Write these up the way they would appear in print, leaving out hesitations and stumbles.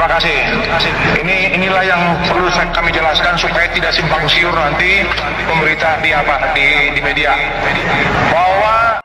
Terima kasih. Inilah yang perlu kami jelaskan supaya tidak simpang siur nanti pemberita di media bahwa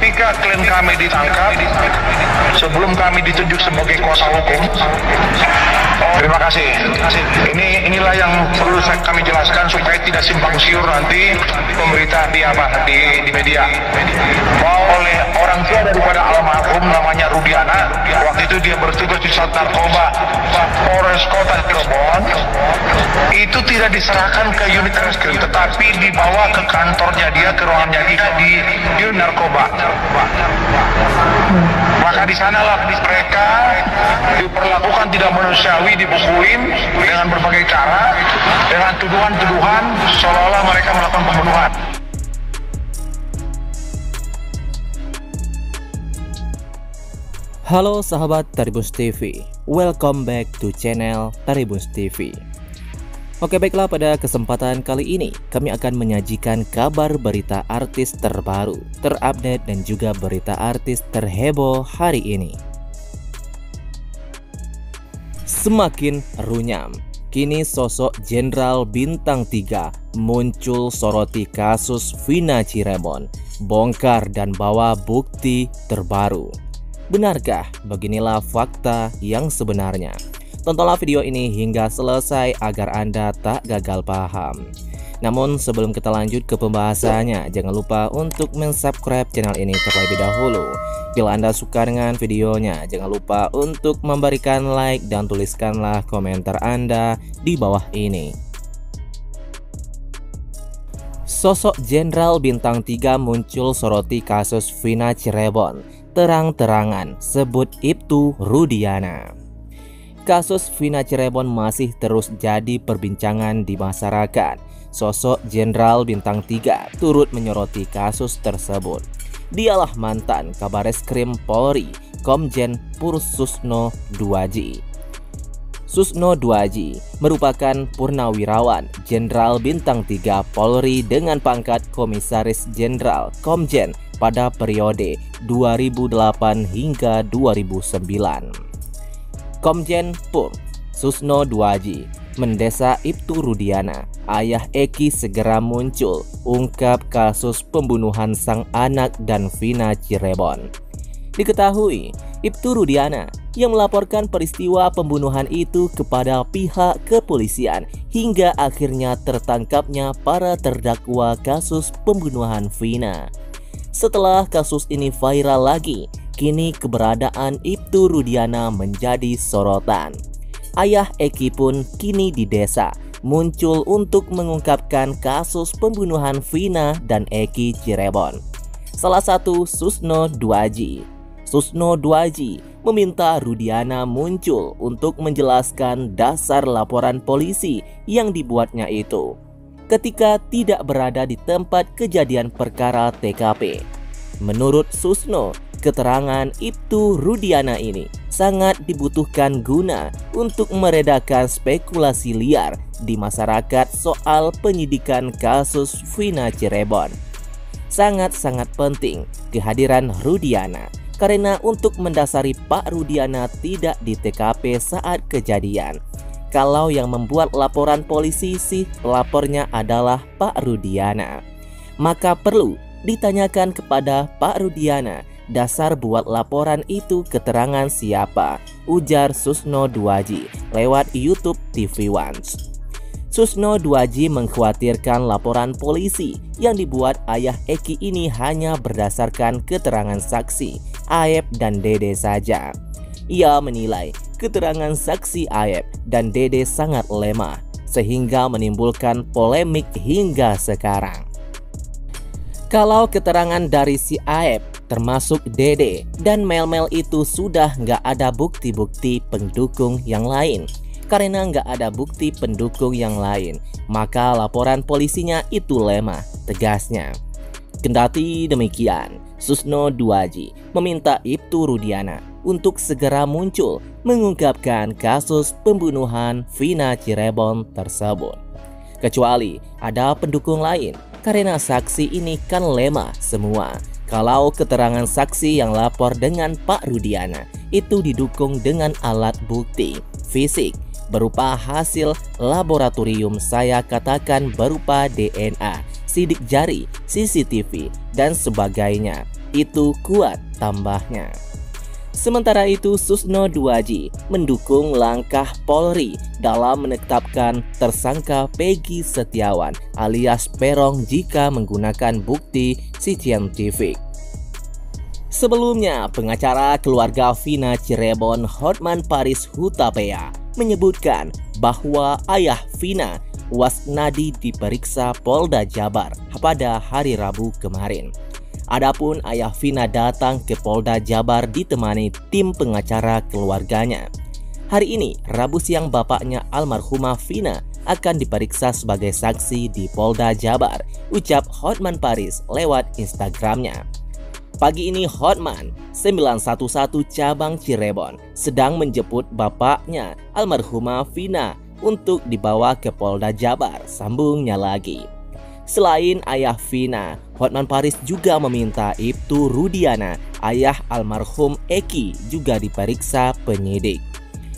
ketika klien kami ditangkap sebelum kami ditunjuk sebagai kuasa hukum. Terima kasih. Inilah yang perlu kami jelaskan supaya tidak simpang siur nanti pemberita di media bahwa oleh orang tua daripada almarhum namanya Rudiana, waktu itu dia bertugas di Sat Narkoba Polres Kota Cirebon, itu tidak diserahkan ke unit reskrim tetapi dibawa ke kantornya dia, ke ruangannya dia di unit narkoba. Maka di sanalah mereka diperlakukan tidak manusiawi, dibukuin dengan berbagai cara, dengan tuduhan-tuduhan seolah-olah mereka melakukan pembunuhan. Halo sahabat Tribus TV, welcome back to channel Tribus TV. Oke, baiklah, pada kesempatan kali ini kami akan menyajikan kabar berita artis terbaru, terupdate dan juga berita artis terheboh hari ini. Semakin runyam, kini sosok Jenderal Bintang 3 muncul soroti kasus Vina Cirebon, bongkar dan bawa bukti terbaru. Benarkah beginilah fakta yang sebenarnya? Tontonlah video ini hingga selesai agar Anda tak gagal paham. Namun sebelum kita lanjut ke pembahasannya, jangan lupa untuk mensubscribe channel ini terlebih dahulu. Bila Anda suka dengan videonya, jangan lupa untuk memberikan like dan tuliskanlah komentar Anda di bawah ini. Sosok Jenderal Bintang 3 muncul soroti kasus Vina Cirebon, terang-terangan sebut Ibtu Rudiana. Kasus Vina Cirebon masih terus jadi perbincangan di masyarakat. Sosok Jenderal Bintang 3 turut menyoroti kasus tersebut. Dialah mantan Kabareskrim Polri, Komjen Pur Susno Duaji. Susno Duaji merupakan purnawirawan Jenderal Bintang 3 Polri dengan pangkat Komisaris Jenderal Komjen pada periode 2008 hingga 2009. Komjen Pur Susno Duaji mendesak Ibtu Rudiana, ayah Eki, segera muncul ungkap kasus pembunuhan sang anak dan Vina Cirebon. Diketahui Ibtu Rudiana yang melaporkan peristiwa pembunuhan itu kepada pihak kepolisian hingga akhirnya tertangkapnya para terdakwa kasus pembunuhan Vina. Setelah kasus ini viral lagi, kini keberadaan Ibtu Rudiana menjadi sorotan. Ayah Eki pun kini didesa muncul untuk mengungkapkan kasus pembunuhan Vina dan Eki Cirebon. Salah satu Susno Duaji. Susno Duaji meminta Rudiana muncul untuk menjelaskan dasar laporan polisi yang dibuatnya itu ketika tidak berada di tempat kejadian perkara TKP. Menurut Susno, keterangan Ibtu Rudiana ini sangat dibutuhkan guna untuk meredakan spekulasi liar di masyarakat soal penyidikan kasus Vina Cirebon. Sangat-sangat penting kehadiran Rudiana karena untuk mendasari Pak Rudiana tidak di TKP saat kejadian. Kalau yang membuat laporan polisi sih pelapornya adalah Pak Rudiana, maka perlu ditanyakan kepada Pak Rudiana, dasar buat laporan itu keterangan siapa, ujar Susno Duaji lewat YouTube TV One. Susno Duaji mengkhawatirkan laporan polisi yang dibuat ayah Eki ini hanya berdasarkan keterangan saksi Aep dan Dede saja. Ia menilai keterangan saksi Aep dan Dede sangat lemah sehingga menimbulkan polemik hingga sekarang. Kalau keterangan dari si Aep termasuk Dede dan Mel-Mel itu sudah nggak ada bukti-bukti pendukung yang lain. karena nggak ada bukti pendukung yang lain, maka laporan polisinya itu lemah, tegasnya. Kendati demikian, Susno Duaji meminta Ibtu Rudiana untuk segera muncul mengungkapkan kasus pembunuhan Vina Cirebon tersebut. Kecuali ada pendukung lain, karena saksi ini kan lemah semua. Kalau keterangan saksi yang lapor dengan Pak Rudiana itu didukung dengan alat bukti fisik berupa hasil laboratorium, saya katakan berupa DNA, sidik jari, CCTV, dan sebagainya. Itu kuat, tambahnya. Sementara itu, Susno Duaji mendukung langkah Polri dalam menetapkan tersangka Peggy Setiawan alias Peron jika menggunakan bukti saintifik. Sebelumnya, pengacara keluarga Vina Cirebon Hotman Paris Hutapea menyebutkan bahwa ayah Vina, Wasnadi, diperiksa Polda Jabar pada hari Rabu kemarin. Adapun ayah Vina datang ke Polda Jabar ditemani tim pengacara keluarganya. Hari ini, Rabu siang, bapaknya almarhumah Vina akan diperiksa sebagai saksi di Polda Jabar, ucap Hotman Paris lewat Instagramnya. Pagi ini Hotman 911 cabang Cirebon sedang menjemput bapaknya almarhumah Vina untuk dibawa ke Polda Jabar, sambungnya lagi. Selain ayah Vina, Hotman Paris juga meminta Ibtu Rudiana, ayah almarhum Eki, juga diperiksa penyidik.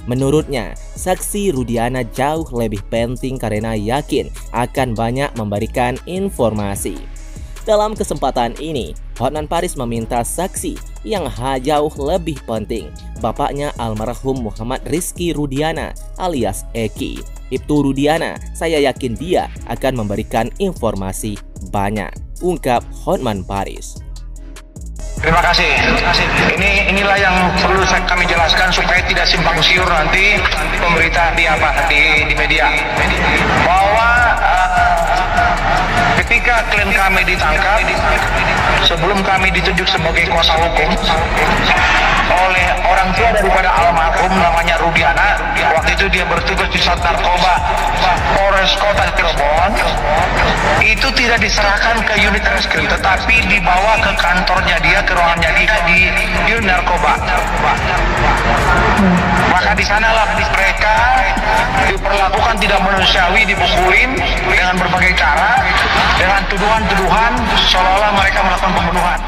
Menurutnya, saksi Rudiana jauh lebih penting karena yakin akan banyak memberikan informasi. Dalam kesempatan ini, Hotman Paris meminta saksi yang jauh lebih penting, bapaknya almarhum Muhammad Rizky Rudiana alias Eki. Ibtu Rudiana, saya yakin dia akan memberikan informasi banyak, ungkap Hotman Paris. Terima kasih. Inilah yang perlu kami jelaskan supaya tidak simpang siur nanti pemberitaan di media. Bahwa ketika klien kami ditangkap, sebelum kami ditunjuk sebagai kuasa hukum oleh orang tua daripada almarhum namanya Rudiana, waktu itu dia bertugas di Sat Narkoba Polres Kota Cirebon, itu tidak diserahkan ke unit reskrim, tetapi dibawa ke kantornya dia, ke ruangannya dia di unit narkoba. Maka di sanalah mereka diperlakukan tidak manusiawi, dipukulin dengan berbagai cara, dengan tuduhan-tuduhan seolah-olah mereka melakukan pembunuhan.